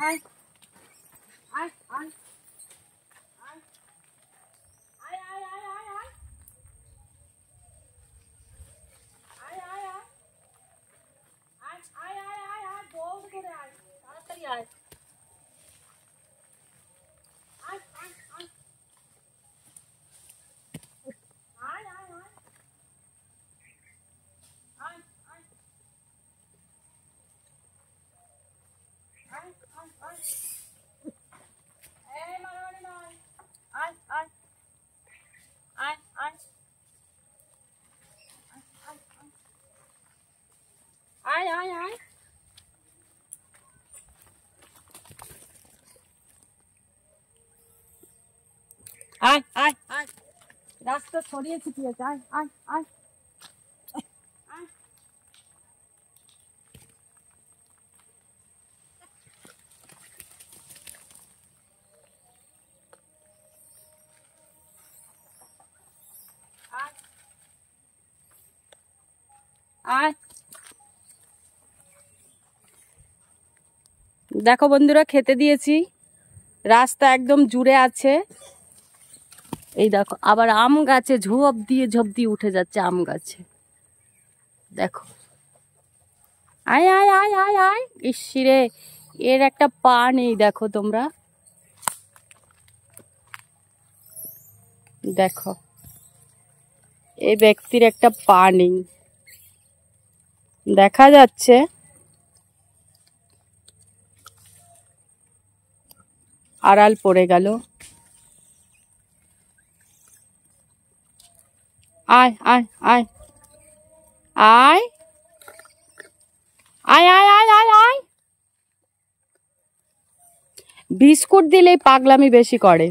আয় আয় আয় আয় আয় আয় আয় আয় আয় আয় আয় আয় আয় আয় আয় আয় আয় দৌড় করে আয় তাড়াতাড়ি আয় আয় আয় আয় আয় আয় আয় আয় আয় আয় আয় আয় এই মারামারি নয় আয় আয় আয় আয় আয় আয় আয় আয় আয় আয় রাস্তা ছড়িয়েছি তুই আয় আয় আয় আয় আয় দেখো বন্ধুরা খেতে দিয়েছি রাস্তা একদম জুড়ে আছে এই দেখো আবার আম গাছে ঝোপ দিয়ে উঠে যাচ্ছে আম গাছে দেখো আয় আয় আয় আয় আয় ইসরে এর একটা পা নেই দেখো তোমরা দেখো এই ব্যক্তির একটা পা নেই দেখা যাচ্ছে আড়াল পড়ে গেল আয় আয় আয় আয় আয় আয় আয় আয় আয় বিস্কুট দিলেই পাগলামি বেশি করে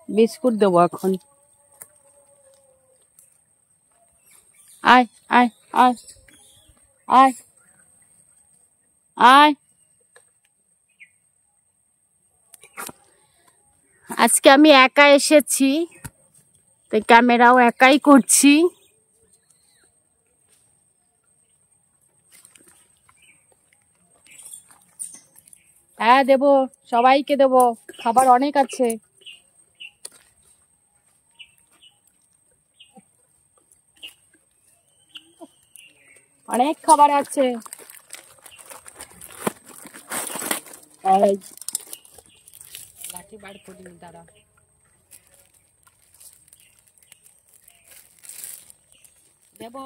বিস্কুট দেবো এখন আয় আয় আয় আয় আয় আজকে আমি একা এসেছি তাই ক্যামেরাও একাই করছি হ্যাঁ দেবো সবাইকে দেবো খাবার অনেক আছে অনেক খাবার আছে লাঠি বার করিনি দাঁড়া দেবো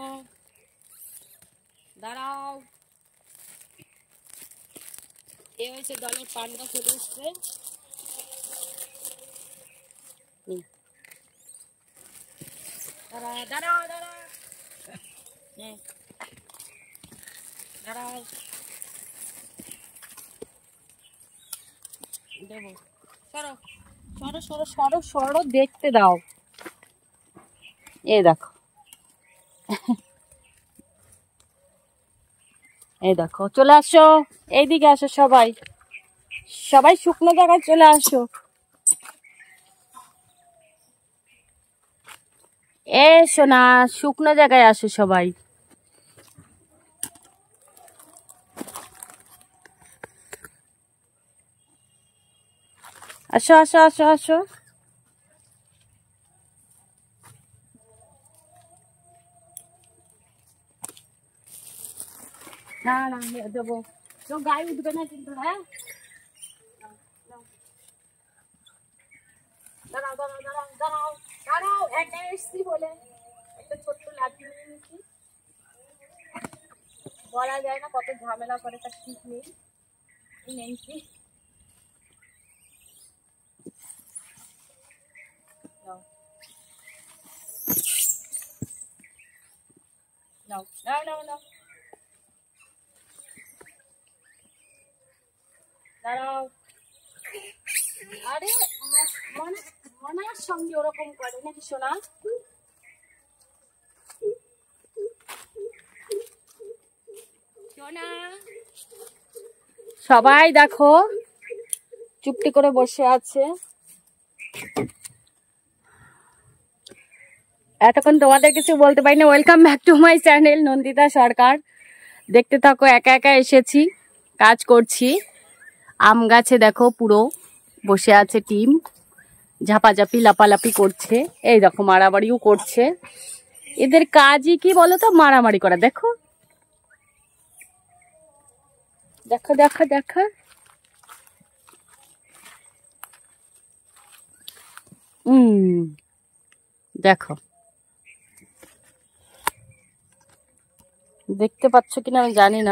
দাঁড়াও এ হয়েছে দলের পান্ডা চলে এসছে দাঁড়া দাঁড়াও দাঁড়া দাঁড়াও দেবো সরো সরো সরো সরো সরো দেখতে দাও এ দেখো এই দেখো চলে আসো এইদিকে আসো সবাই সবাই শুকনো জায়গায় চলে আসো এসো না শুকনো জায়গায় আসো সবাই আসো আসো আসো আসো না না দেবো তো গায়ে উঠবে না কিন্তু হ্যাঁ দাঁড়াও দাঁড়াও দাঁড়াও দাঁড়াও দাঁড়াও একা এসছি বলে একটা ছোট্ট লাঠি নিয়ে নিচ্ছি বলা যায় না কত ঝামেলা করে তার ঠিক নেই নেই নাও নাও নাও নাও দাঁড়াও আরে মনার সঙ্গে ওরকম করে নাকি সোনা সোনা সবাই দেখো চুপটি করে বসে আছে এতক্ষণ তোমাদের কিছু বলতে পারি না welcome back to my channel Nandita Sarkar দেখতে থাকো একা একা এসেছি কাজ করছি আম গাছে দেখো পুরো বসে আছে টিম, ঝাপাঝাপি লাপালাপি করছে, এই দেখো মারামারিও করছে। এদের কাজই কি বলতো, মারামারি করা। দেখো দেখো দেখো দেখো। দেখো, দেখতে পাচ্ছ কিনা আমি জানি না।